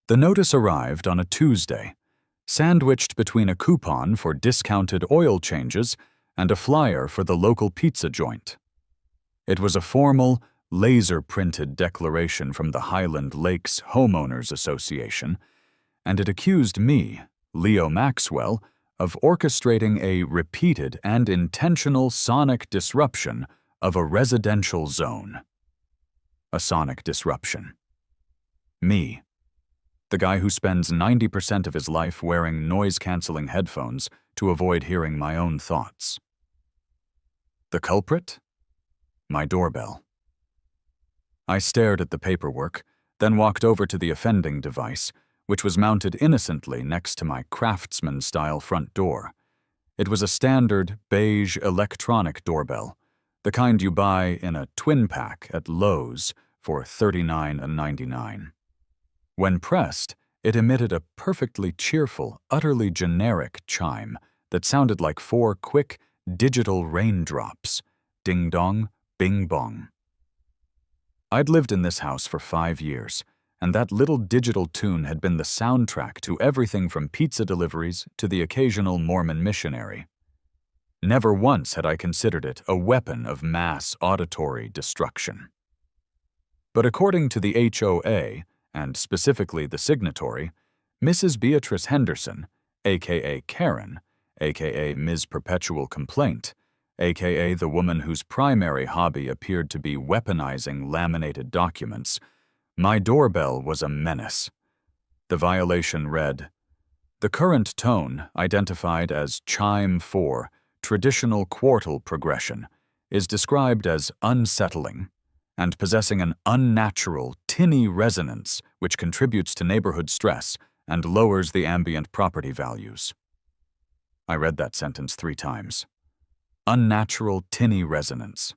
The notice arrived on a Tuesday, sandwiched between a coupon for discounted oil changes and a flyer for the local pizza joint. It was a formal, laser-printed declaration from the Highland Lakes Homeowners Association, and it accused me, Leo Maxwell, of orchestrating a repeated and intentional sonic disruption of a residential zone. A sonic disruption. Me, the guy who spends 90% of his life wearing noise-canceling headphones to avoid hearing my own thoughts. The culprit? My doorbell. I stared at the paperwork, then walked over to the offending device, which was mounted innocently next to my craftsman-style front door. It was a standard beige electronic doorbell, the kind you buy in a twin pack at Lowe's for $39.99. When pressed, it emitted a perfectly cheerful, utterly generic chime that sounded like 4 quick, digital raindrops. Ding-dong, bing-bong. I'd lived in this house for 5 years, and that little digital tune had been the soundtrack to everything from pizza deliveries to the occasional Mormon missionary. Never once had I considered it a weapon of mass auditory destruction. But according to the HOA, and specifically the signatory, Mrs. Beatrice Henderson, a.k.a. Karen, a.k.a. Ms. Perpetual Complaint, a.k.a. the woman whose primary hobby appeared to be weaponizing laminated documents, my doorbell was a menace. The violation read, "The current tone, identified as chime 4, traditional quartal progression, is described as unsettling and possessing an unnatural, tinny resonance which contributes to neighborhood stress and lowers the ambient property values." I read that sentence 3 times. Unnatural, tinny resonance.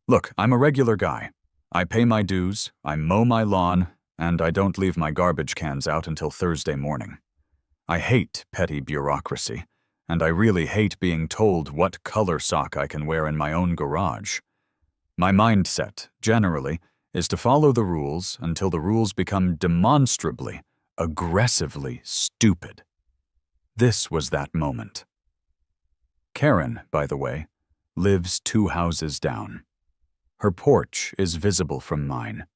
Look, I'm a regular guy. I pay my dues, I mow my lawn, and I don't leave my garbage cans out until Thursday morning. I hate petty bureaucracy, and I really hate being told what color sock I can wear in my own garage. My mindset, generally, is to follow the rules until the rules become demonstrably, aggressively stupid. This was that moment. Karen, by the way, lives 2 houses down. Her porch is visible from mine.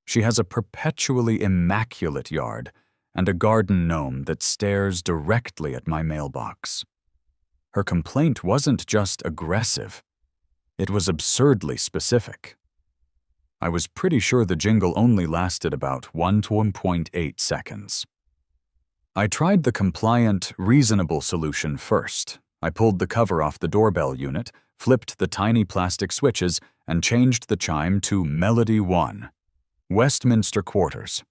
She has a perpetually immaculate yard and a garden gnome that stares directly at my mailbox. Her complaint wasn't just aggressive. It was absurdly specific. I was pretty sure the jingle only lasted about 1 to 1.8 seconds. I tried the compliant, reasonable solution first. I pulled the cover off the doorbell unit, flipped the tiny plastic switches, and changed the chime to Melody 1, Westminster Quarters.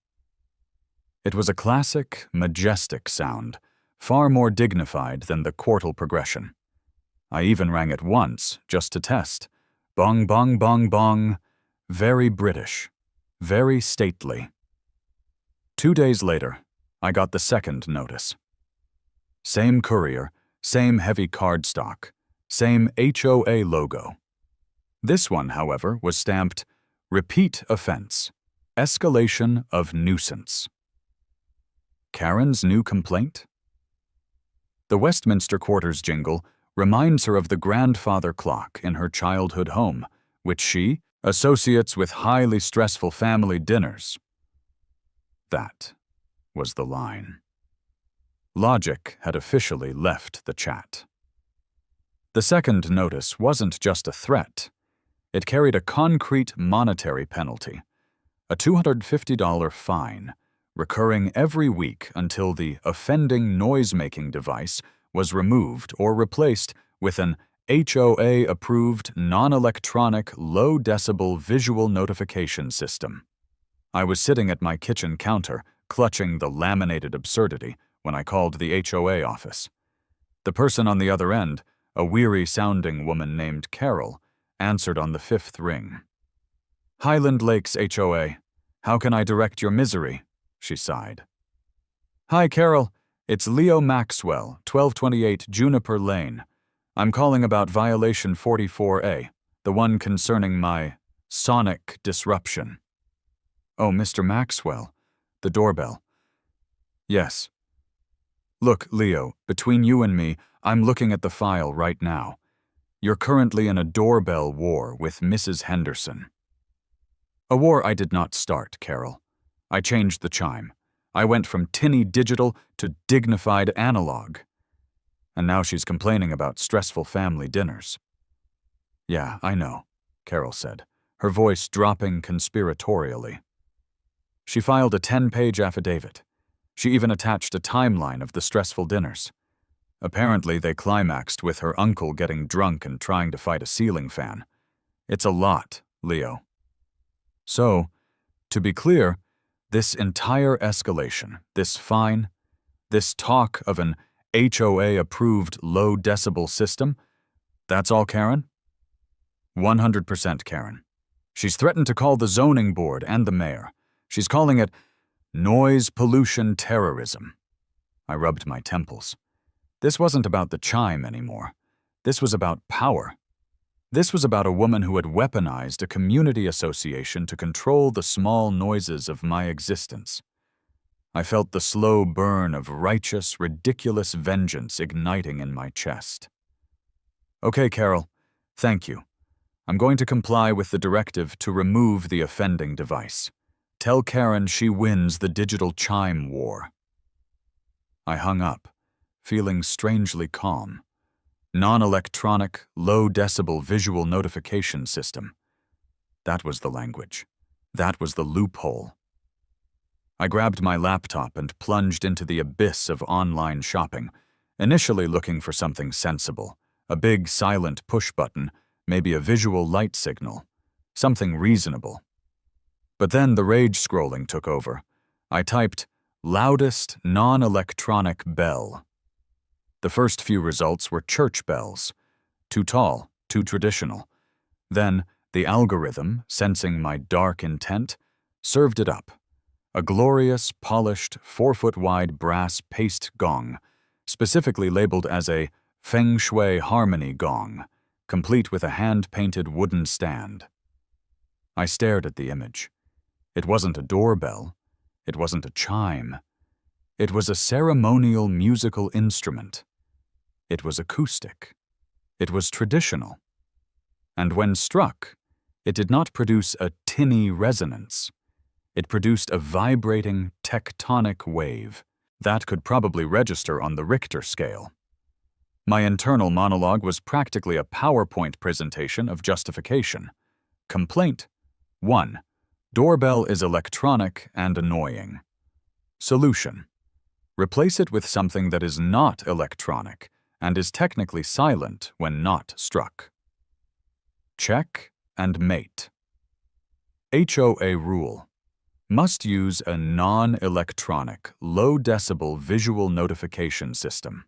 It was a classic, majestic sound, far more dignified than the quartal progression. I even rang it once, just to test. Bong, bong, bong, bong. Very British. Very stately. 2 days later, I got the second notice. Same courier, same heavy cardstock, same HOA logo. This one, however, was stamped, "Repeat offense. Escalation of nuisance." Karen's new complaint? The Westminster Quarters jingle reminds her of the grandfather clock in her childhood home, which she associates with highly stressful family dinners. That was the line. Logic had officially left the chat. The second notice wasn't just a threat. It carried a concrete monetary penalty, a $250 fine, recurring every week until the offending noise-making device was removed or replaced with an HOA-approved non-electronic low-decibel visual notification system. I was sitting at my kitchen counter, clutching the laminated absurdity, when I called the HOA office. The person on the other end, a weary-sounding woman named Carol, answered on the 5th ring. "Highland Lakes HOA, how can I direct your misery?" she sighed. "Hi, Carol. It's Leo Maxwell, 1228 Juniper Lane. I'm calling about violation 44A, the one concerning my sonic disruption." "Oh, Mr. Maxwell." The doorbell. Yes. Look, Leo, between you and me, I'm looking at the file right now. You're currently in a doorbell war with Mrs. Henderson. A war I did not start, Carol. I changed the chime. I went from tinny digital to dignified analog. And now she's complaining about stressful family dinners. Yeah, I know, Carol said, her voice dropping conspiratorially. She filed a 10-page affidavit. She even attached a timeline of the stressful dinners. Apparently, they climaxed with her uncle getting drunk and trying to fight a ceiling fan. It's a lot, Leo. So, to be clear, this entire escalation, this fine, this talk of an HOA-approved low-decibel system, that's all Karen? 100% Karen. She's threatened to call the zoning board and the mayor. She's calling it noise pollution terrorism. I rubbed my temples. This wasn't about the chime anymore. This was about power. This was about a woman who had weaponized a community association to control the small noises of my existence. I felt the slow burn of righteous, ridiculous vengeance igniting in my chest. Okay, Carol, thank you. I'm going to comply with the directive to remove the offending device. Tell Karen she wins the digital chime war. I hung up, feeling strangely calm. Non-electronic, low-decibel visual notification system. That was the language. That was the loophole. I grabbed my laptop and plunged into the abyss of online shopping, initially looking for something sensible, a big silent push button, maybe a visual light signal, something reasonable. But then the rage scrolling took over. I typed, loudest non-electronic bell. The first few results were church bells. Too tall, too traditional. Then, the algorithm, sensing my dark intent, served it up. A glorious, polished, 4-foot-wide brass paste gong, specifically labeled as a Feng Shui Harmony gong, complete with a hand-painted wooden stand. I stared at the image. It wasn't a doorbell. It wasn't a chime. It was a ceremonial musical instrument. It was acoustic. It was traditional. And when struck, it did not produce a tinny resonance. It produced a vibrating, tectonic wave that could probably register on the Richter scale. My internal monologue was practically a PowerPoint presentation of justification. Complaint: 1. Doorbell is electronic and annoying. Solution: replace it with something that is not electronic and is technically silent when not struck. Check and mate. HOA rule: must use a non-electronic, low-decibel visual notification system.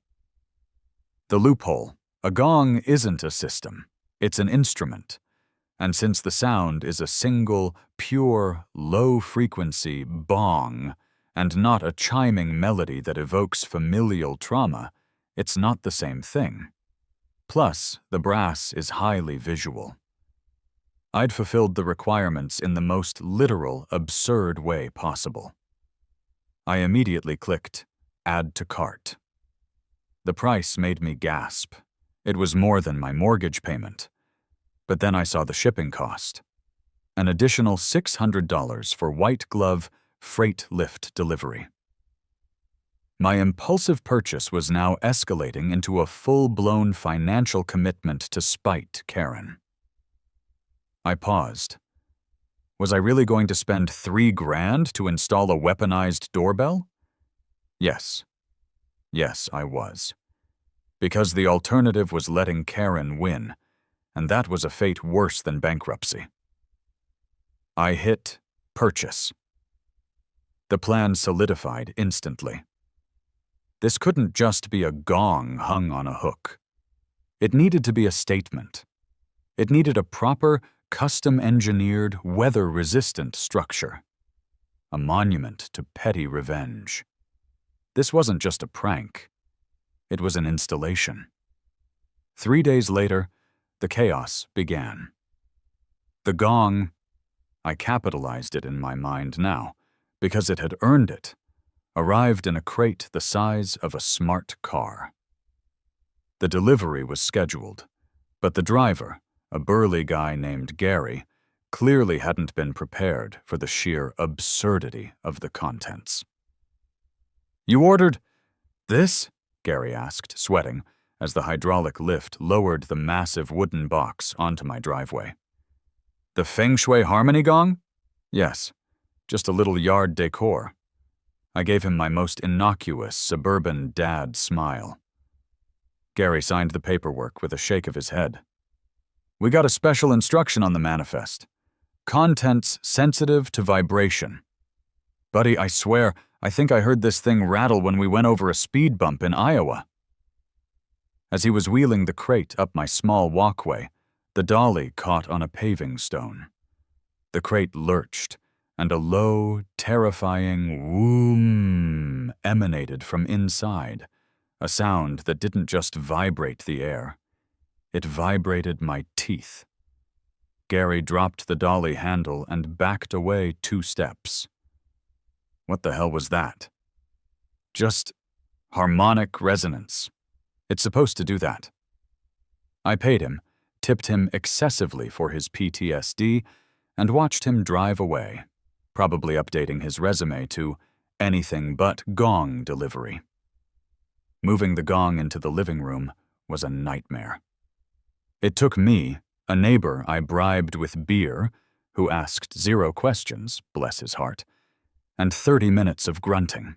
The loophole: a gong isn't a system, it's an instrument. And since the sound is a single, pure, low-frequency bong, and not a chiming melody that evokes familial trauma, it's not the same thing. Plus, the brass is highly visual. I'd fulfilled the requirements in the most literal, absurd way possible. I immediately clicked Add to Cart. The price made me gasp. It was more than my mortgage payment. But then I saw the shipping cost. An additional $600 for white glove freight lift delivery. My impulsive purchase was now escalating into a full-blown financial commitment to spite Karen. I paused. Was I really going to spend $3,000 to install a weaponized doorbell? Yes. Yes, I was. Because the alternative was letting Karen win, and that was a fate worse than bankruptcy. I hit purchase. The plan solidified instantly. This couldn't just be a gong hung on a hook. It needed to be a statement. It needed a proper, custom-engineered, weather-resistant structure. A monument to petty revenge. This wasn't just a prank. It was an installation. 3 days later, the chaos began. The gong, I capitalized it in my mind now, because it had earned it. arrived in a crate the size of a smart car. The delivery was scheduled, but the driver, a burly guy named Gary, clearly hadn't been prepared for the sheer absurdity of the contents. "You ordered this?" Gary asked, sweating, as the hydraulic lift lowered the massive wooden box onto my driveway. "The Feng Shui Harmony Gong?" "Yes, just a little yard decor." I gave him my most innocuous suburban dad smile. Gary signed the paperwork with a shake of his head. "We got a special instruction on the manifest. Contents sensitive to vibration. Buddy, I swear, I think I heard this thing rattle when we went over a speed bump in Iowa." As he was wheeling the crate up my small walkway, the dolly caught on a paving stone. The crate lurched, and a low, terrifying whoom emanated from inside, a sound that didn't just vibrate the air. It vibrated my teeth. Gary dropped the dolly handle and backed away 2 steps. What the hell was that? "Just harmonic resonance. It's supposed to do that." I paid him, tipped him excessively for his PTSD, and watched him drive away, probably updating his resume to anything but Gong delivery. Moving the Gong into the living room was a nightmare. It took me, a neighbor I bribed with beer, who asked 0 questions, bless his heart, and 30 minutes of grunting.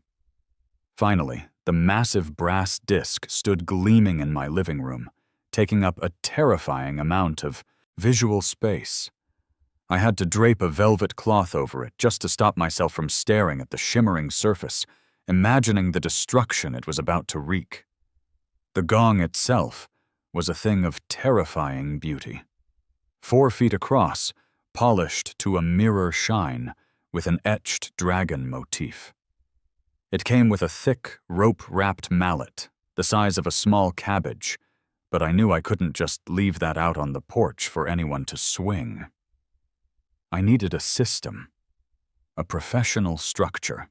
Finally, the massive brass disc stood gleaming in my living room, taking up a terrifying amount of visual space. I had to drape a velvet cloth over it just to stop myself from staring at the shimmering surface, imagining the destruction it was about to wreak. The Gong itself was a thing of terrifying beauty. 4 feet across, polished to a mirror shine, with an etched dragon motif. It came with a thick, rope-wrapped mallet, the size of a small cabbage, but I knew I couldn't just leave that out on the porch for anyone to swing. I needed a system, a professional structure.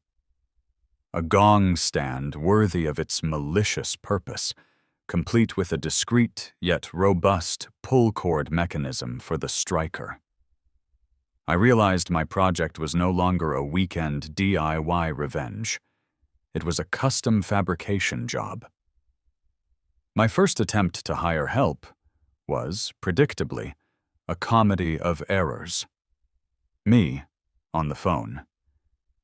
A gong stand worthy of its malicious purpose, complete with a discreet yet robust pull-cord mechanism for the striker. I realized my project was no longer a weekend DIY revenge. It was a custom fabrication job. My first attempt to hire help was, predictably, a comedy of errors. Me, on the phone.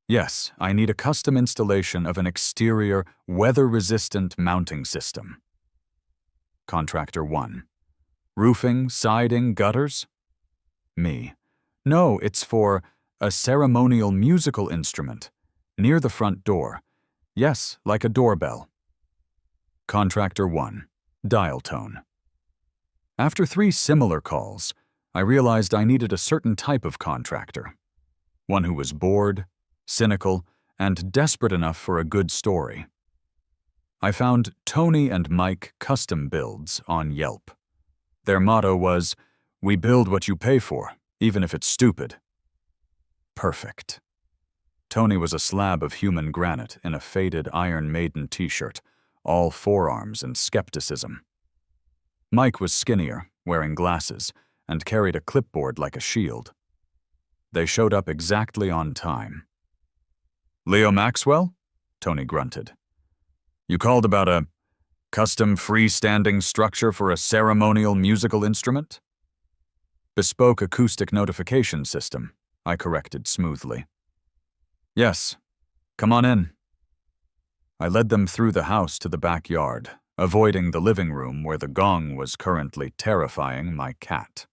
"Yes, I need a custom installation of an exterior, weather-resistant mounting system." Contractor 1. "Roofing, siding, gutters?" Me. "No, it's for a ceremonial musical instrument, near the front door. Yes, like a doorbell." Contractor 1. Dial tone. After 3 similar calls, I realized I needed a certain type of contractor. One who was bored, cynical, and desperate enough for a good story. I found Tony and Mike Custom Builds on Yelp. Their motto was, "We build what you pay for, even if it's stupid." Perfect. Tony was a slab of human granite in a faded Iron Maiden t-shirt, all forearms and skepticism. Mike was skinnier, wearing glasses, and carried a clipboard like a shield. They showed up exactly on time. "Leo Maxwell?" Tony grunted. "You called about a custom freestanding structure for a ceremonial musical instrument?" "Bespoke acoustic notification system," I corrected smoothly. "Yes, come on in." I led them through the house to the backyard, avoiding the living room where the gong was currently terrifying my cat.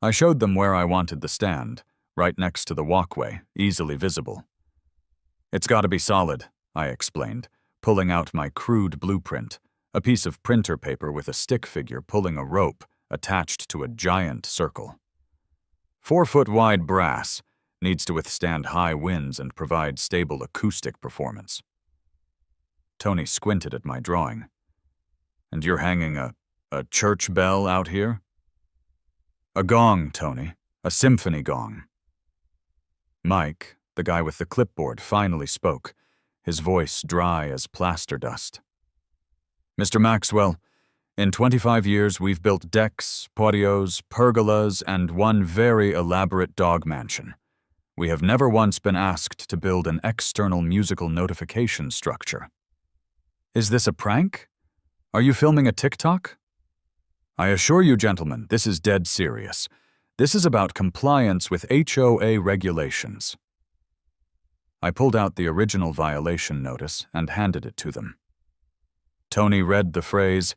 I showed them where I wanted the stand, right next to the walkway, easily visible. "It's got to be solid," I explained, pulling out my crude blueprint, a piece of printer paper with a stick figure pulling a rope attached to a giant circle. 4-foot-wide brass, needs to withstand high winds and provide stable acoustic performance. Tony squinted at my drawing. "And you're hanging a church bell out here?" "A gong, Tony. A symphony gong." Mike, the guy with the clipboard, finally spoke, his voice dry as plaster dust. "Mr. Maxwell, in 25 years we've built decks, patios, pergolas, and one very elaborate dog mansion. We have never once been asked to build an external musical notification structure. Is this a prank? Are you filming a TikTok? I assure you, gentlemen, this is dead serious. This is about compliance with HOA regulations." I pulled out the original violation notice and handed it to them. Tony read the phrase,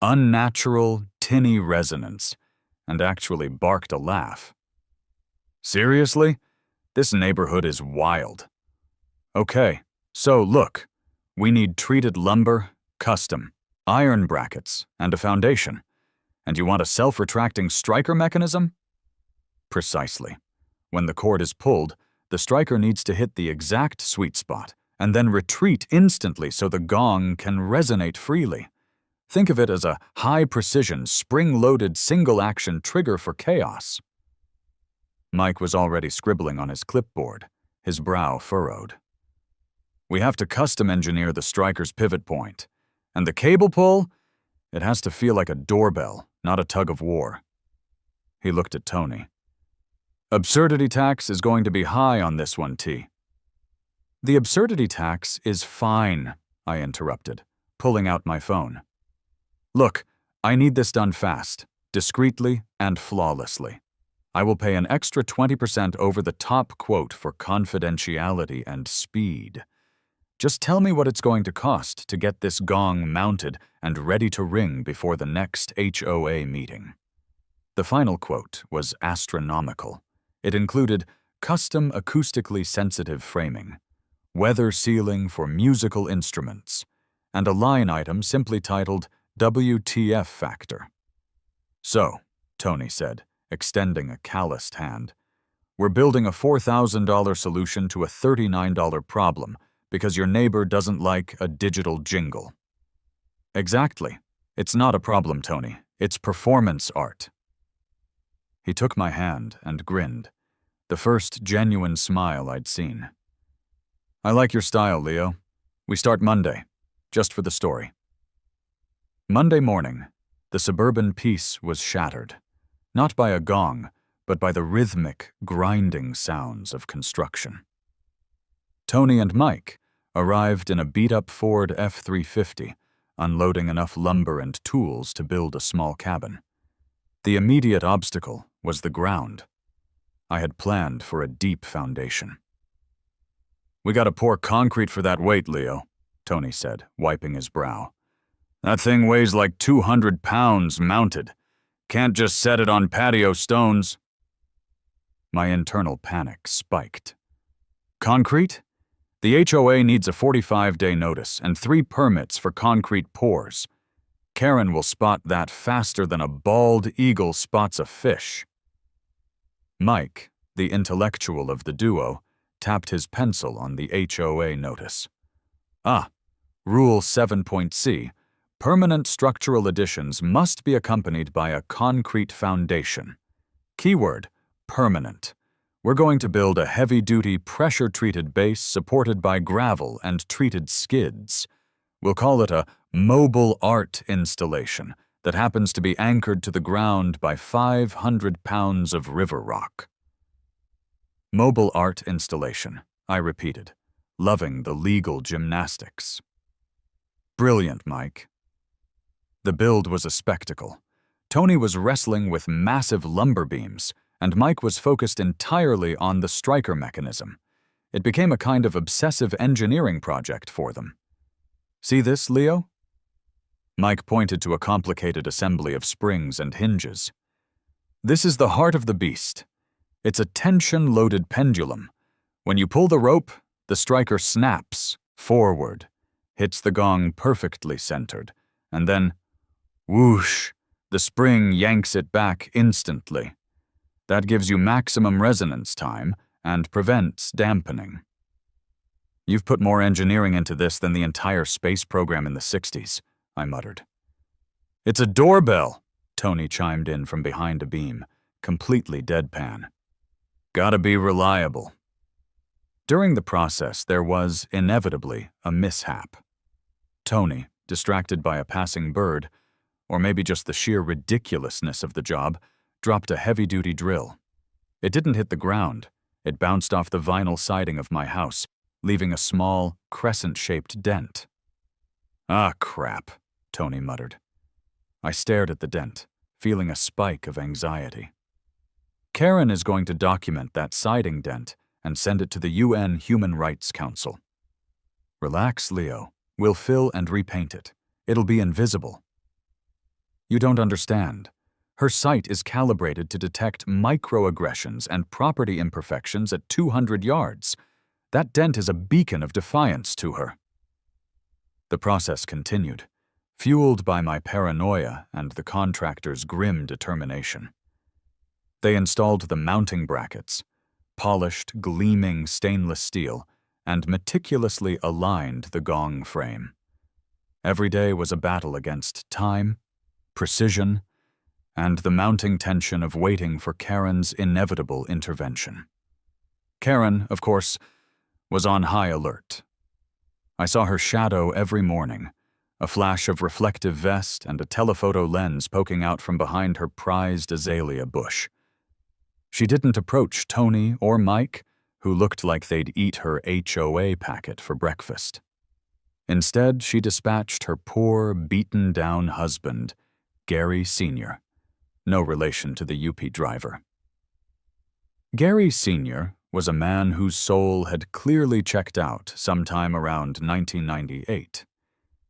"unnatural, tinny resonance," and actually barked a laugh. "Seriously? This neighborhood is wild. Okay, so look, we need treated lumber, custom, iron brackets, and a foundation. And you want a self-retracting striker mechanism?" Precisely. When the cord is pulled, the striker needs to hit the exact sweet spot and then retreat instantly so the gong can resonate freely. Think of it as a high-precision, spring-loaded single-action trigger for chaos. Mike was already scribbling on his clipboard, his brow furrowed. "We have to custom engineer the striker's pivot point. And the cable pull? It has to feel like a doorbell, not a tug of war." He looked at Tony. "Absurdity tax is going to be high on this one, T." "The absurdity tax is fine," I interrupted, pulling out my phone. "Look, I need this done fast, discreetly, and flawlessly. I will pay an extra 20% over the top quote for confidentiality and speed. Just tell me what it's going to cost to get this gong mounted and ready to ring before the next HOA meeting." The final quote was astronomical. It included custom acoustically sensitive framing, weather sealing for musical instruments, and a line item simply titled WTF Factor. "So," Tony said, extending a calloused hand, "we're building a $4,000 solution to a $39 problem because your neighbor doesn't like a digital jingle." "Exactly. It's not a problem, Tony. It's performance art." He took my hand and grinned, the first genuine smile I'd seen. "I like your style, Leo. We start Monday, just for the story." Monday morning, the suburban peace was shattered, not by a gong, but by the rhythmic, grinding sounds of construction. Tony and Mike arrived in a beat-up Ford F-350, unloading enough lumber and tools to build a small cabin. The immediate obstacle was the ground. I had planned for a deep foundation. "We gotta pour concrete for that weight, Leo," Tony said, wiping his brow. "That thing weighs like 200 pounds mounted. Can't just set it on patio stones." My internal panic spiked. "Concrete? The HOA needs a 45-day notice and 3 permits for concrete pours. Karen will spot that faster than a bald eagle spots a fish." Mike, the intellectual of the duo, tapped his pencil on the HOA notice. Rule 7.c, permanent structural additions must be accompanied by a concrete foundation. Keyword, permanent. We're going to build a heavy-duty, pressure-treated base supported by gravel and treated skids. We'll call it a mobile art installation that happens to be anchored to the ground by 500 pounds of river rock. Mobile art installation, I repeated, loving the legal gymnastics. Brilliant, Mike. The build was a spectacle. Tony was wrestling with massive lumber beams, and Mike was focused entirely on the striker mechanism. It became a kind of obsessive engineering project for them. See this, Leo? Mike pointed to a complicated assembly of springs and hinges. This is the heart of the beast. It's a tension-loaded pendulum. When you pull the rope, the striker snaps forward, hits the gong perfectly centered, and then, whoosh, the spring yanks it back instantly. That gives you maximum resonance time and prevents dampening. You've put more engineering into this than the entire space program in the 60s, I muttered. It's a doorbell, Tony chimed in from behind a beam, completely deadpan. Gotta be reliable. During the process, there was, inevitably, a mishap. Tony, distracted by a passing bird, or maybe just the sheer ridiculousness of the job, dropped a heavy-duty drill. It didn't hit the ground. It bounced off the vinyl siding of my house, leaving a small, crescent-shaped dent. "Ah, crap," Tony muttered. I stared at the dent, feeling a spike of anxiety. Karen is going to document that siding dent and send it to the UN Human Rights Council. "Relax, Leo. We'll fill and repaint it. It'll be invisible." "You don't understand. Her sight is calibrated to detect microaggressions and property imperfections at 200 yards. That dent is a beacon of defiance to her." The process continued, fueled by my paranoia and the contractor's grim determination. They installed the mounting brackets, polished, gleaming stainless steel, and meticulously aligned the Gong frame. Every day was a battle against time, precision, and the mounting tension of waiting for Karen's inevitable intervention. Karen, of course, was on high alert. I saw her shadow every morning, a flash of reflective vest and a telephoto lens poking out from behind her prized azalea bush. She didn't approach Tony or Mike, who looked like they'd eat her HOA packet for breakfast. Instead, she dispatched her poor, beaten-down husband, Gary Sr., no relation to the UP driver. Gary Sr. was a man whose soul had clearly checked out sometime around 1998.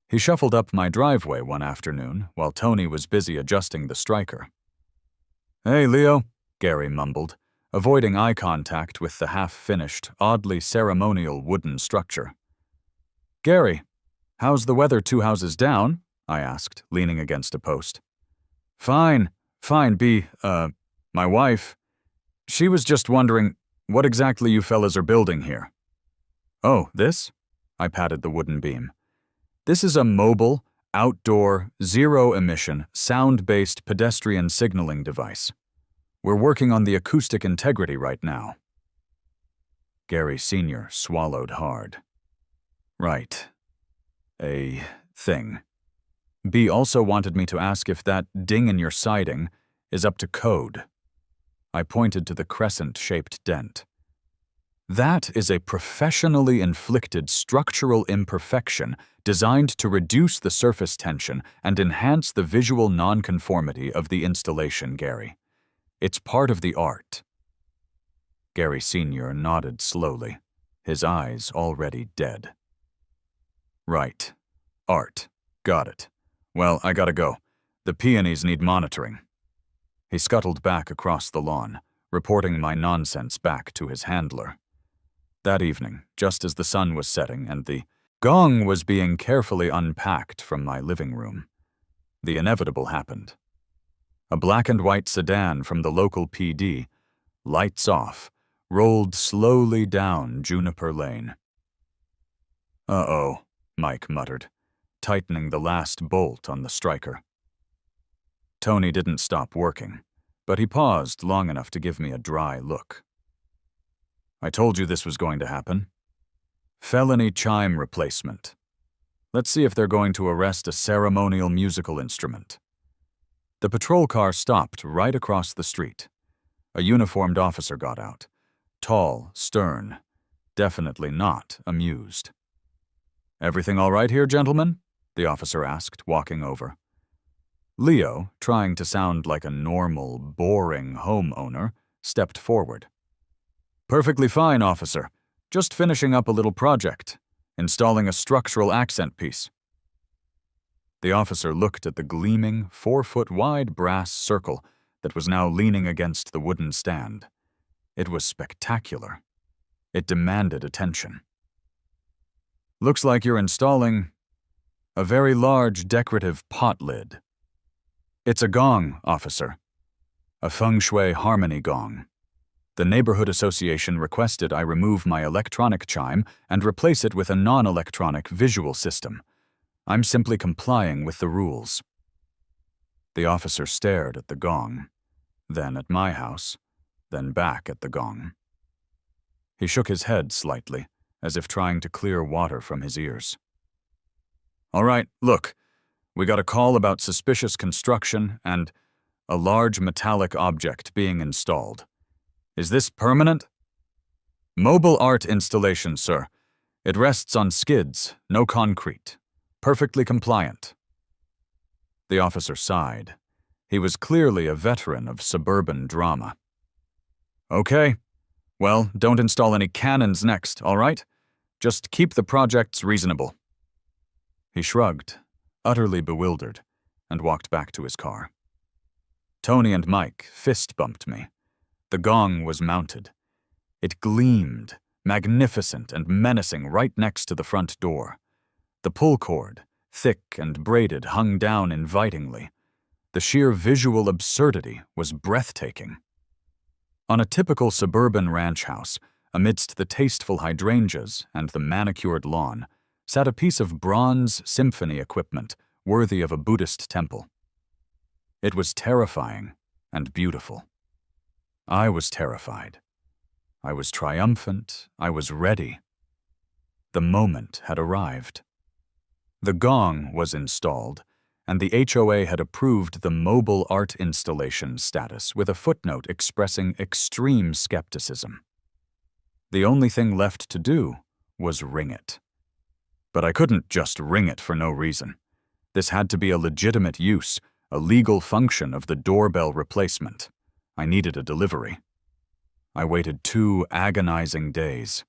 He shuffled up my driveway one afternoon while Tony was busy adjusting the striker. "Hey, Leo," Gary mumbled, avoiding eye contact with the half-finished, oddly ceremonial wooden structure. "Gary, how's the weather 2 houses down?" I asked, leaning against a post. Fine, B, my wife. She was just wondering what exactly you fellas are building here." "Oh, this?" I patted the wooden beam. "This is a mobile, outdoor, zero-emission, sound-based pedestrian signaling device. We're working on the acoustic integrity right now." Gary Sr. swallowed hard. "Right. A thing. B also wanted me to ask if that ding in your siding is up to code." I pointed to the crescent-shaped dent. "That is a professionally inflicted structural imperfection designed to reduce the surface tension and enhance the visual nonconformity of the installation, Gary. It's part of the art." Gary Sr. nodded slowly, his eyes already dead. "Right. Art. Got it. Well, I gotta go. The peonies need monitoring." He scuttled back across the lawn, reporting my nonsense back to his handler. That evening, just as the sun was setting and the Gong was being carefully unpacked from my living room, the inevitable happened. A black and white sedan from the local PD, lights off, rolled slowly down Juniper Lane. "Uh-oh," Mike muttered, tightening the last bolt on the striker. Tony didn't stop working, but he paused long enough to give me a dry look. "I told you this was going to happen. Felony chime replacement. Let's see if they're going to arrest a ceremonial musical instrument." The patrol car stopped right across the street. A uniformed officer got out, tall, stern, definitely not amused. "Everything all right here, gentlemen?" the officer asked, walking over. Leo, trying to sound like a normal, boring homeowner, stepped forward. "Perfectly fine, officer. Just finishing up a little project, installing a structural accent piece." The officer looked at the gleaming, 4-foot-wide brass circle that was now leaning against the wooden stand. It was spectacular. It demanded attention. "Looks like you're installing a very large decorative pot lid." "It's a gong, officer. A feng shui harmony gong. The neighborhood association requested I remove my electronic chime and replace it with a non-electronic visual system. I'm simply complying with the rules." The officer stared at the gong, then at my house, then back at the gong. He shook his head slightly, as if trying to clear water from his ears. "All right, look, we got a call about suspicious construction and a large metallic object being installed. Is this permanent?" "Mobile art installation, sir. It rests on skids, no concrete. Perfectly compliant." The officer sighed. He was clearly a veteran of suburban drama. "Okay. Well, don't install any cannons next, all right? Just keep the projects reasonable." He shrugged, utterly bewildered, and walked back to his car. Tony and Mike fist-bumped me. The gong was mounted. It gleamed, magnificent and menacing, right next to the front door. The pull cord, thick and braided, hung down invitingly. The sheer visual absurdity was breathtaking. On a typical suburban ranch house, amidst the tasteful hydrangeas and the manicured lawn, sat a piece of bronze symphony equipment worthy of a Buddhist temple. It was terrifying and beautiful. I was terrified. I was triumphant. I was ready. The moment had arrived. The gong was installed, and the HOA had approved the mobile art installation status with a footnote expressing extreme skepticism. The only thing left to do was ring it. But I couldn't just ring it for no reason. This had to be a legitimate use, a legal function of the doorbell replacement. I needed a delivery. I waited 2 agonizing days.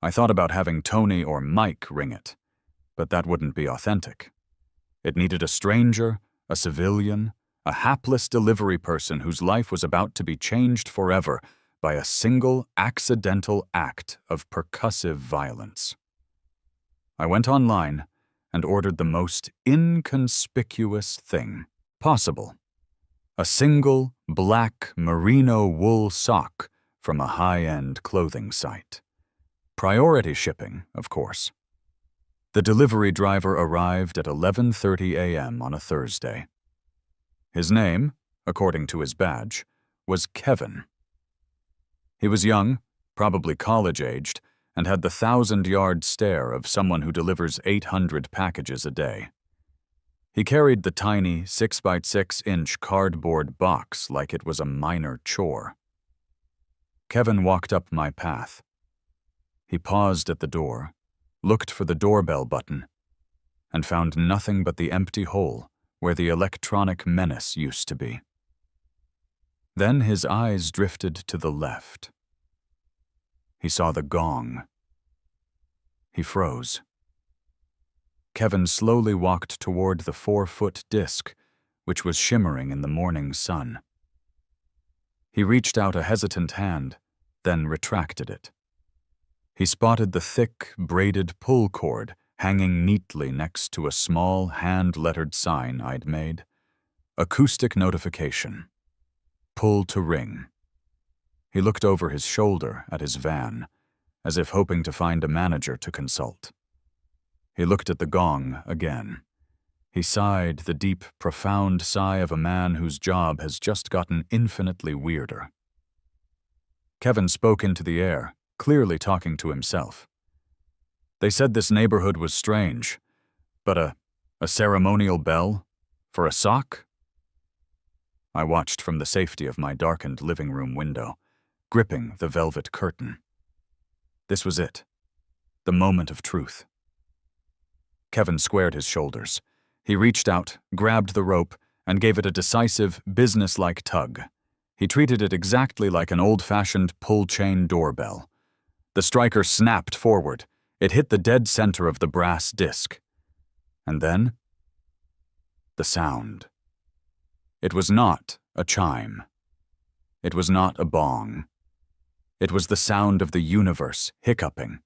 I thought about having Tony or Mike ring it, but that wouldn't be authentic. It needed a stranger, a civilian, a hapless delivery person whose life was about to be changed forever by a single accidental act of percussive violence. I went online and ordered the most inconspicuous thing possible: a single black merino wool sock from a high-end clothing site. Priority shipping, of course. The delivery driver arrived at 11:30 a.m. on a Thursday. His name, according to his badge, was Kevin. He was young, probably college-aged, and had the 1,000-yard stare of someone who delivers 800 packages a day. He carried the tiny 6x6-inch cardboard box like it was a minor chore. Kevin walked up my path. He paused at the door, looked for the doorbell button, and found nothing but the empty hole where the electronic menace used to be. Then his eyes drifted to the left. He saw the gong. He froze. Kevin slowly walked toward the 4-foot disc, which was shimmering in the morning sun. He reached out a hesitant hand, then retracted it. He spotted the thick, braided pull cord hanging neatly next to a small, hand-lettered sign I'd made. Acoustic notification. Pull to ring. He looked over his shoulder at his van, as if hoping to find a manager to consult. He looked at the gong again. He sighed the deep, profound sigh of a man whose job has just gotten infinitely weirder. Kevin spoke into the air, clearly talking to himself. They said this neighborhood was strange, but a ceremonial bell? For a sock? I watched from the safety of my darkened living room window, gripping the velvet curtain. This was it, the moment of truth. Kevin squared his shoulders. He reached out, grabbed the rope, and gave it a decisive, businesslike tug. He treated it exactly like an old-fashioned pull-chain doorbell. The striker snapped forward. It hit the dead center of the brass disc. And then, the sound. It was not a chime. It was not a bong. It was the sound of the universe hiccuping.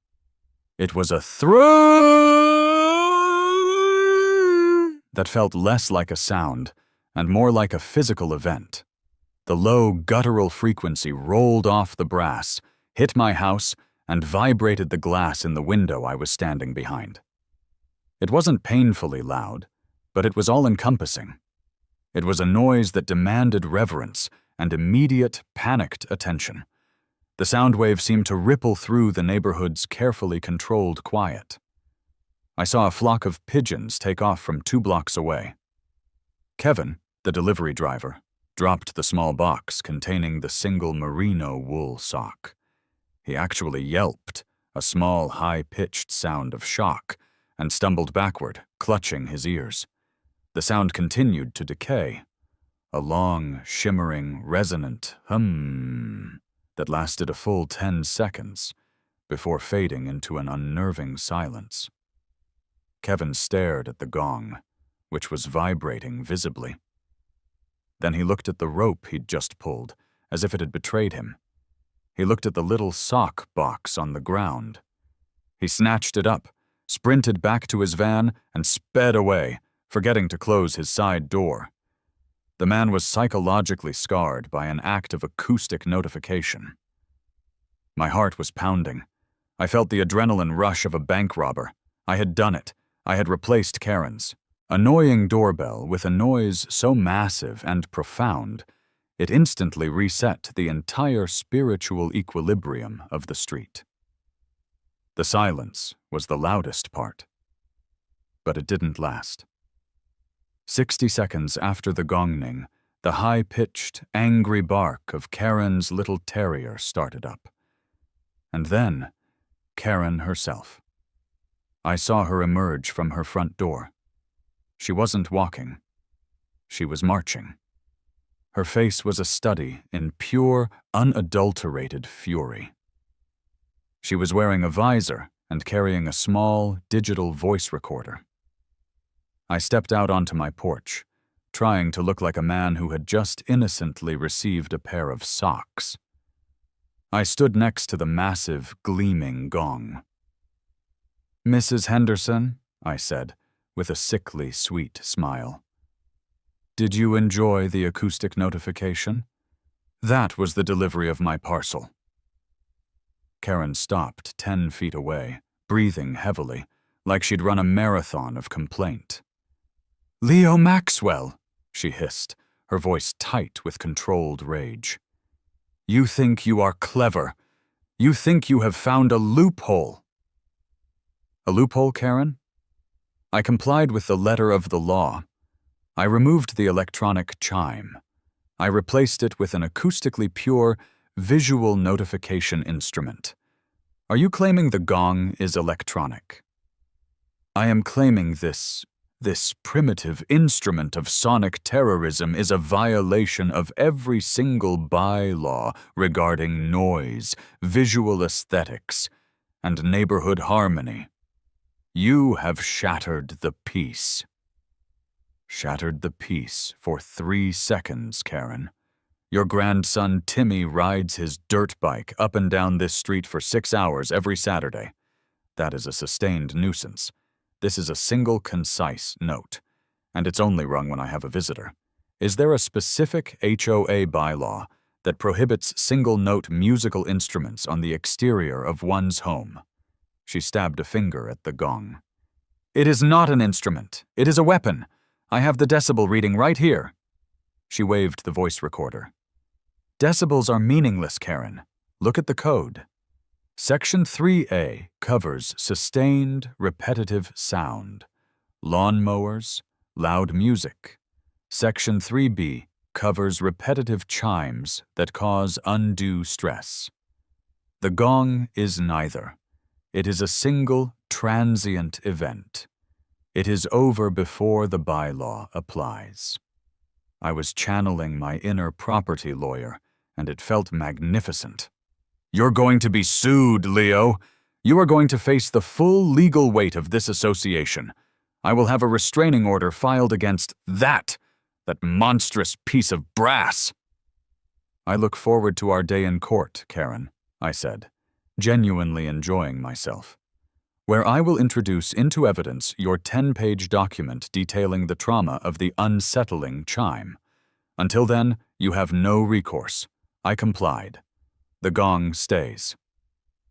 It was a through that felt less like a sound and more like a physical event. The low, guttural frequency rolled off the brass, hit my house, and vibrated the glass in the window I was standing behind. It wasn't painfully loud, but it was all-encompassing. It was a noise that demanded reverence and immediate, panicked attention. The sound wave seemed to ripple through the neighborhood's carefully controlled quiet. I saw a flock of pigeons take off from 2 blocks away. Kevin, the delivery driver, dropped the small box containing the single merino wool sock. He actually yelped, a small, high-pitched sound of shock, and stumbled backward, clutching his ears. The sound continued to decay, a long, shimmering, resonant hum that lasted a full 10 seconds before fading into an unnerving silence. Kevin stared at the gong, which was vibrating visibly. Then he looked at the rope he'd just pulled, as if it had betrayed him. He looked at the little sock box on the ground. He snatched it up, sprinted back to his van, and sped away, forgetting to close his side door. The man was psychologically scarred by an act of acoustic notification. My heart was pounding. I felt the adrenaline rush of a bank robber. I had done it. I had replaced Karen's annoying doorbell with a noise so massive and profound, it instantly reset the entire spiritual equilibrium of the street. The silence was the loudest part. But it didn't last. 60 seconds after the gonging, the high-pitched, angry bark of Karen's little terrier started up. And then, Karen herself. I saw her emerge from her front door. She wasn't walking. She was marching. Her face was a study in pure, unadulterated fury. She was wearing a visor and carrying a small, digital voice recorder. I stepped out onto my porch, trying to look like a man who had just innocently received a pair of socks. I stood next to the massive, gleaming gong. "Mrs. Henderson," I said, with a sickly, sweet smile. "Did you enjoy the acoustic notification? That was the delivery of my parcel." Karen stopped 10 feet away, breathing heavily, like she'd run a marathon of complaint. "Leo Maxwell," she hissed, her voice tight with controlled rage. "You think you are clever. You think you have found a loophole." "A loophole, Karen?" I complied with the letter of the law. I removed the electronic chime. I replaced it with an acoustically pure, visual notification instrument. Are you claiming the gong is electronic? I am claiming this primitive instrument of sonic terrorism is a violation of every single bylaw regarding noise, visual aesthetics, and neighborhood harmony. You have shattered the peace. Shattered the peace for 3 seconds, Karen. Your grandson Timmy rides his dirt bike up and down this street for 6 hours every Saturday. That is a sustained nuisance. This is a single, concise note, and it's only rung when I have a visitor. Is there a specific HOA bylaw that prohibits single-note musical instruments on the exterior of one's home? She stabbed a finger at the gong. "It is not an instrument. It is a weapon. I have the decibel reading right here." She waved the voice recorder. "Decibels are meaningless, Karen. Look at the code. Section 3A covers sustained, repetitive sound, lawnmowers, loud music. Section 3B covers repetitive chimes that cause undue stress. The gong is neither. It is a single, transient event. It is over before the bylaw applies." I was channeling my inner property lawyer, and it felt magnificent. "You're going to be sued, Leo. You are going to face the full legal weight of this association. I will have a restraining order filed against that monstrous piece of brass." "I look forward to our day in court, Karen," I said, genuinely enjoying myself, "where I will introduce into evidence your 10-page document detailing the trauma of the unsettling chime. Until then, you have no recourse." I complied. "The gong stays."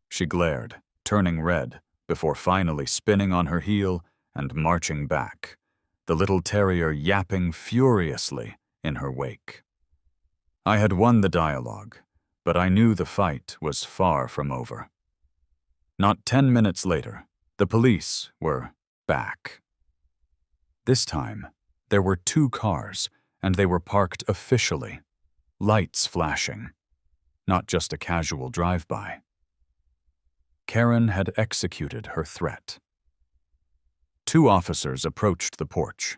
She glared, turning red, before finally spinning on her heel and marching back, the little terrier yapping furiously in her wake. I had won the dialogue, but I knew the fight was far from over. Not 10 minutes later, the police were back. This time, there were 2 cars, and they were parked officially, lights flashing, not just a casual drive-by. Karen had executed her threat. 2 officers approached the porch.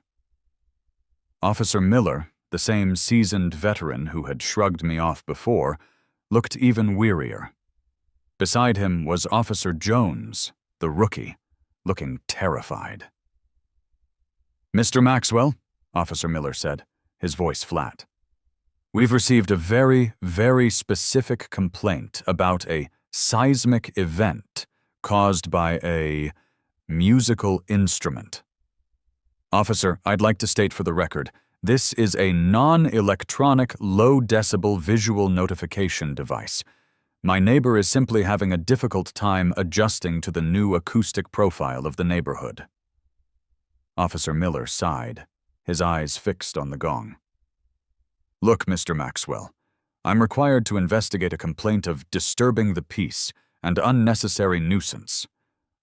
Officer Miller, the same seasoned veteran who had shrugged me off before, looked even wearier. Beside him was Officer Jones, the rookie, looking terrified. "Mr. Maxwell," Officer Miller said, his voice flat, "we've received a very, very specific complaint about a seismic event caused by a musical instrument. Officer, I'd like to state for the record, this is a non-electronic, low-decibel visual notification device. My neighbor is simply having a difficult time adjusting to the new acoustic profile of the neighborhood." Officer Miller sighed, his eyes fixed on the gong. "Look, Mr. Maxwell, I'm required to investigate a complaint of disturbing the peace and unnecessary nuisance.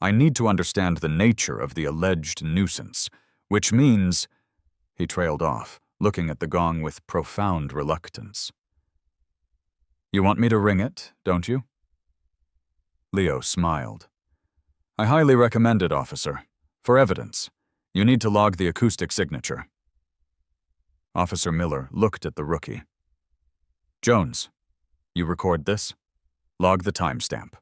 I need to understand the nature of the alleged nuisance, which means—" He trailed off, looking at the gong with profound reluctance. "You want me to ring it, don't you?" Leo smiled. "I highly recommend it, officer. For evidence, you need to log the acoustic signature." Officer Miller looked at the rookie. "Jones, you record this? Log the timestamp."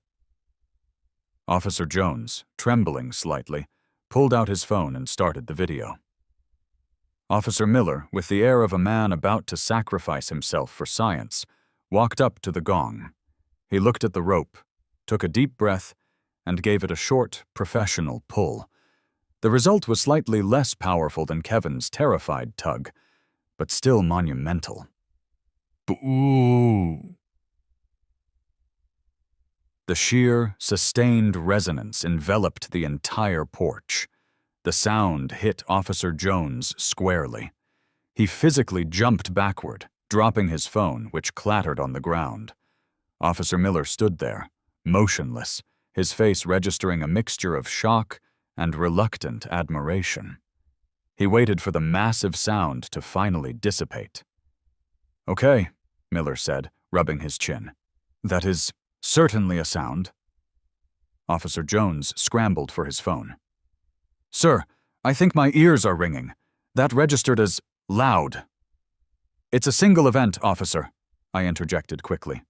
Officer Jones, trembling slightly, pulled out his phone and started the video. Officer Miller, with the air of a man about to sacrifice himself for science, walked up to the gong. He looked at the rope, took a deep breath, and gave it a short, professional pull. The result was slightly less powerful than Kevin's terrified tug, but still monumental. Boo! The sheer, sustained resonance enveloped the entire porch. The sound hit Officer Jones squarely. He physically jumped backward, dropping his phone, which clattered on the ground. Officer Miller stood there, motionless, his face registering a mixture of shock and reluctant admiration. He waited for the massive sound to finally dissipate. "Okay," Miller said, rubbing his chin. "That is certainly a sound." Officer Jones scrambled for his phone. "Sir, I think my ears are ringing. That registered as loud." "It's a single event, officer," I interjected quickly.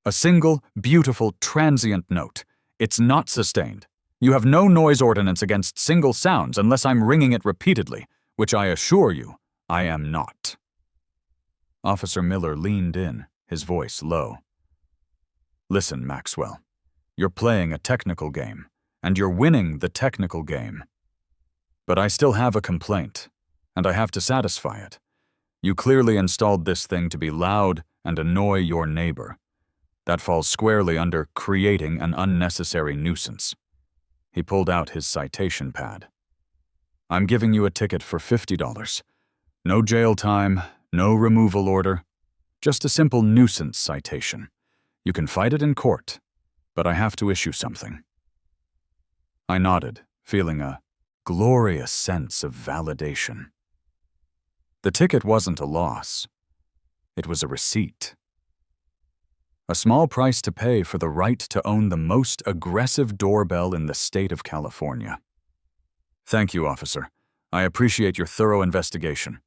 "A single, beautiful, transient note. It's not sustained. You have no noise ordinance against single sounds unless I'm ringing it repeatedly, which I assure you, I am not." Officer Miller leaned in, his voice low. "Listen, Maxwell. You're playing a technical game, and you're winning the technical game. But I still have a complaint, and I have to satisfy it. You clearly installed this thing to be loud and annoy your neighbor. That falls squarely under creating an unnecessary nuisance." He pulled out his citation pad. "I'm giving you a ticket for $50. No jail time, no removal order, just a simple nuisance citation. You can fight it in court, but I have to issue something." I nodded, feeling a glorious sense of validation. The ticket wasn't a loss. It was a receipt. A small price to pay for the right to own the most aggressive doorbell in the state of California. "Thank you, officer. I appreciate your thorough investigation.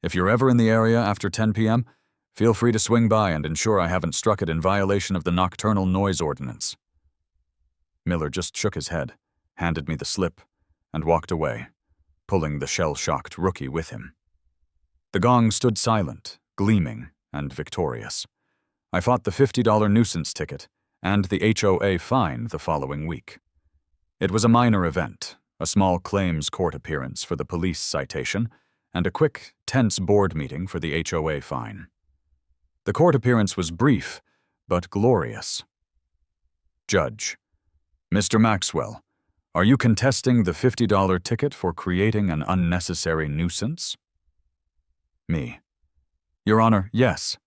If you're ever in the area after 10 p.m., feel free to swing by and ensure I haven't struck it in violation of the nocturnal noise ordinance." Miller just shook his head, handed me the slip, and walked away, pulling the shell-shocked rookie with him. The gong stood silent, gleaming, and victorious. I fought the $50 nuisance ticket and the HOA fine the following week. It was a minor event, a small claims court appearance for the police citation, and a quick, tense board meeting for the HOA fine. The court appearance was brief, but glorious. "Judge, Mr. Maxwell, are you contesting the $50 ticket for creating an unnecessary nuisance?" Me. "Your Honor, yes.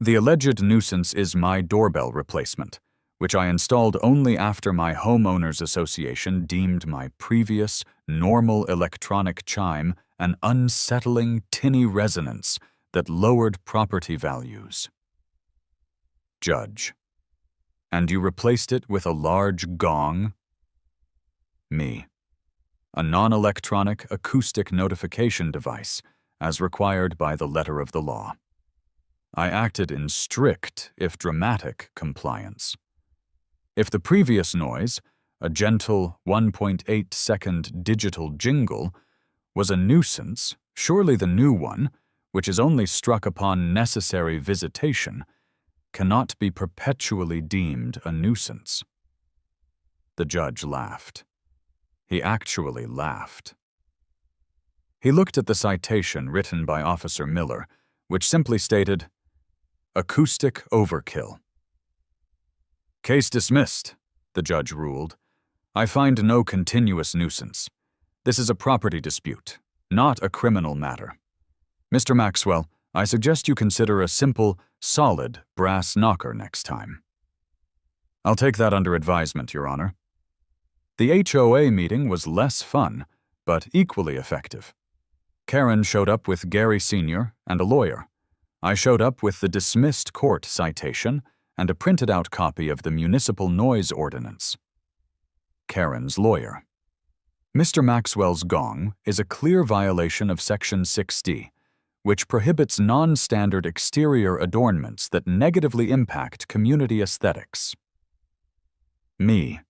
The alleged nuisance is my doorbell replacement, which I installed only after my Homeowners Association deemed my previous, normal electronic chime an unsettling, tinny resonance that lowered property values. Judge: And you replaced it with a large gong? Me: A non-electronic acoustic notification device, as required by the letter of the law. I acted in strict, if dramatic, compliance. If the previous noise, a gentle 1.8-second digital jingle, was a nuisance, surely the new one, which is only struck upon necessary visitation, cannot be perpetually deemed a nuisance. The judge laughed. He actually laughed. He looked at the citation written by Officer Miller, which simply stated, "Acoustic overkill." "Case dismissed," the judge ruled. "I find no continuous nuisance. This is a property dispute, not a criminal matter. Mr. Maxwell, I suggest you consider a simple, solid brass knocker next time." "I'll take that under advisement, Your Honor." The HOA meeting was less fun, but equally effective. Karen showed up with Gary Sr. and a lawyer. I showed up with the dismissed court citation and a printed-out copy of the municipal noise ordinance. Karen's lawyer: Mr. Maxwell's gong is a clear violation of Section 6D, which prohibits non-standard exterior adornments that negatively impact community aesthetics. Me: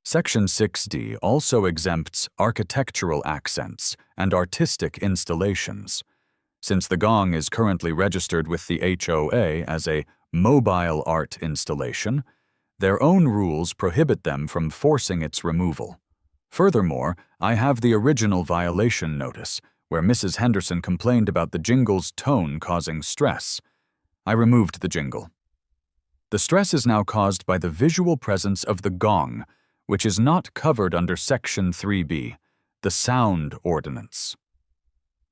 Section 6D also exempts architectural accents and artistic installations. Since the gong is currently registered with the HOA as a mobile art installation, their own rules prohibit them from forcing its removal. Furthermore, I have the original violation notice, where Mrs. Henderson complained about the jingle's tone causing stress. I removed the jingle. The stress is now caused by the visual presence of the gong, which is not covered under Section 3B, the sound ordinance.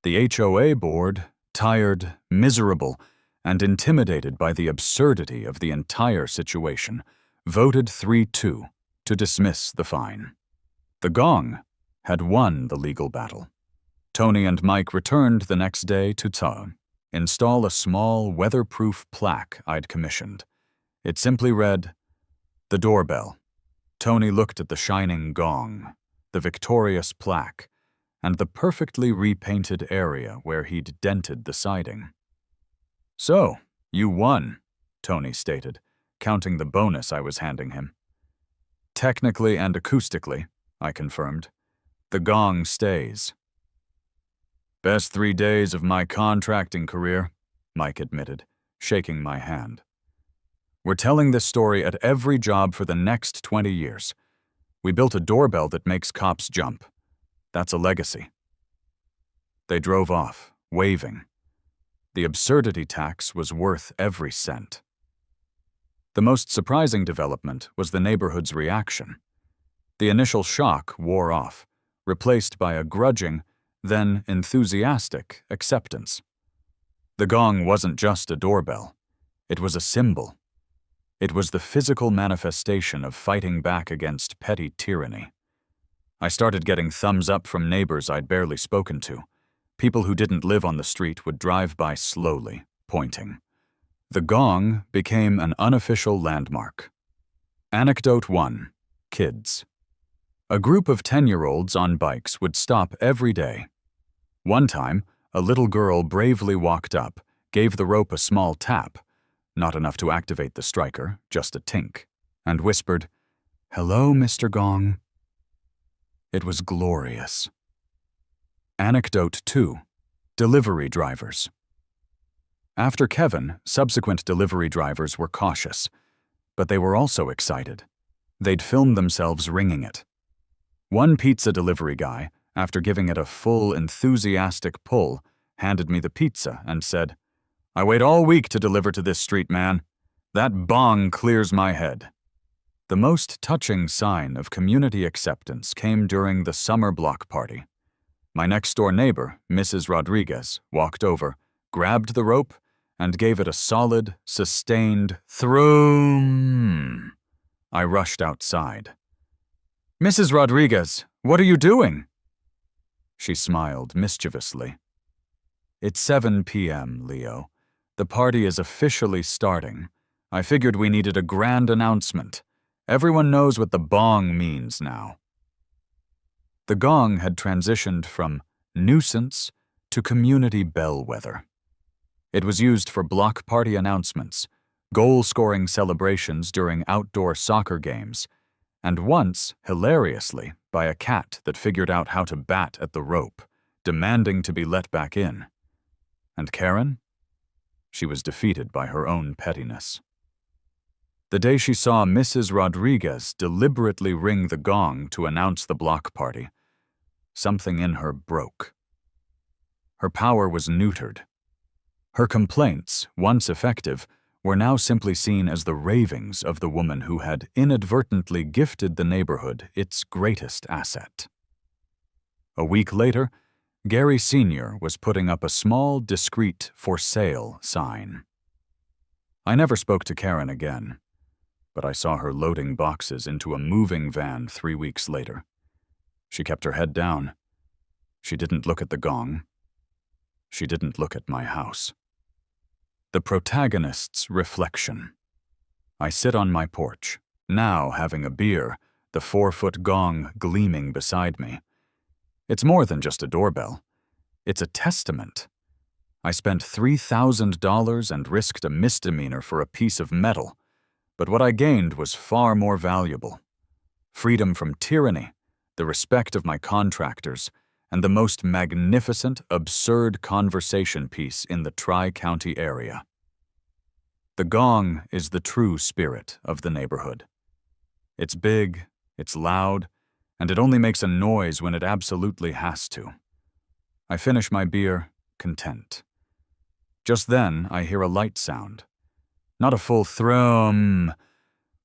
The HOA board, tired, miserable, and intimidated by the absurdity of the entire situation, voted 3-2 to dismiss the fine. The gong had won the legal battle. Tony and Mike returned the next day to install a small, weatherproof plaque I'd commissioned. It simply read, "The doorbell." Tony looked at the shining gong, the victorious plaque, and the perfectly repainted area where he'd dented the siding. "So, you won," Tony stated, counting the bonus I was handing him. "Technically and acoustically," I confirmed. "The gong stays." "Best 3 days of my contracting career," Mike admitted, shaking my hand. "We're telling this story at every job for the next 20 years. We built a doorbell that makes cops jump. That's a legacy." They drove off, waving. The absurdity tax was worth every cent. The most surprising development was the neighborhood's reaction. The initial shock wore off, replaced by a grudging, then enthusiastic acceptance. The gong wasn't just a doorbell. It was a symbol. It was the physical manifestation of fighting back against petty tyranny. I started getting thumbs up from neighbors I'd barely spoken to. People who didn't live on the street would drive by slowly, pointing. The gong became an unofficial landmark. Anecdote 1. Kids. A group of 10-year-olds on bikes would stop every day. One time, a little girl bravely walked up, gave the rope a small tap, not enough to activate the striker, just a tink, and whispered, "Hello, Mr. Gong." It was glorious. Anecdote 2. Delivery drivers. After Kevin, subsequent delivery drivers were cautious, but they were also excited. They'd filmed themselves ringing it. One pizza delivery guy, after giving it a full, enthusiastic pull, handed me the pizza and said, "I wait all week to deliver to this street, man. That bong clears my head." The most touching sign of community acceptance came during the summer block party. My next-door neighbor, Mrs. Rodriguez, walked over, grabbed the rope, and gave it a solid, sustained throom. I rushed outside. "Mrs. Rodriguez, what are you doing?" She smiled mischievously. "It's 7 p.m., Leo. The party is officially starting. I figured we needed a grand announcement. Everyone knows what the bong means now." The gong had transitioned from nuisance to community bellwether. It was used for block party announcements, goal-scoring celebrations during outdoor soccer games, and once, hilariously, by a cat that figured out how to bat at the rope, demanding to be let back in. And Karen? She was defeated by her own pettiness. The day she saw Mrs. Rodriguez deliberately ring the gong to announce the block party, something in her broke. Her power was neutered. Her complaints, once effective, were now simply seen as the ravings of the woman who had inadvertently gifted the neighborhood its greatest asset. A week later, Gary Sr. was putting up a small, discreet "for sale" sign. I never spoke to Karen again, but I saw her loading boxes into a moving van 3 weeks later. She kept her head down. She didn't look at the gong. She didn't look at my house. The protagonist's reflection. I sit on my porch, now having a beer, the 4-foot gong gleaming beside me. It's more than just a doorbell. It's a testament. I spent $3,000 and risked a misdemeanor for a piece of metal, but what I gained was far more valuable. Freedom from tyranny, the respect of my contractors, and the most magnificent, absurd conversation piece in the Tri-County area. The gong is the true spirit of the neighborhood. It's big, it's loud, and it only makes a noise when it absolutely has to. I finish my beer, content. Just then, I hear a light sound. Not a full thrum,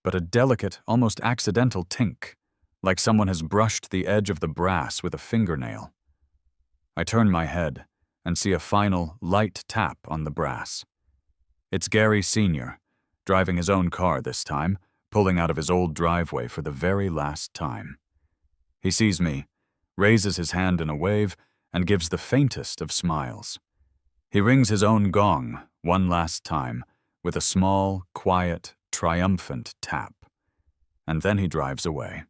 but a delicate, almost accidental tink, like someone has brushed the edge of the brass with a fingernail. I turn my head and see a final, light tap on the brass. It's Gary Sr., driving his own car this time, pulling out of his old driveway for the very last time. He sees me, raises his hand in a wave, and gives the faintest of smiles. He rings his own gong one last time with a small, quiet, triumphant tap, and then he drives away.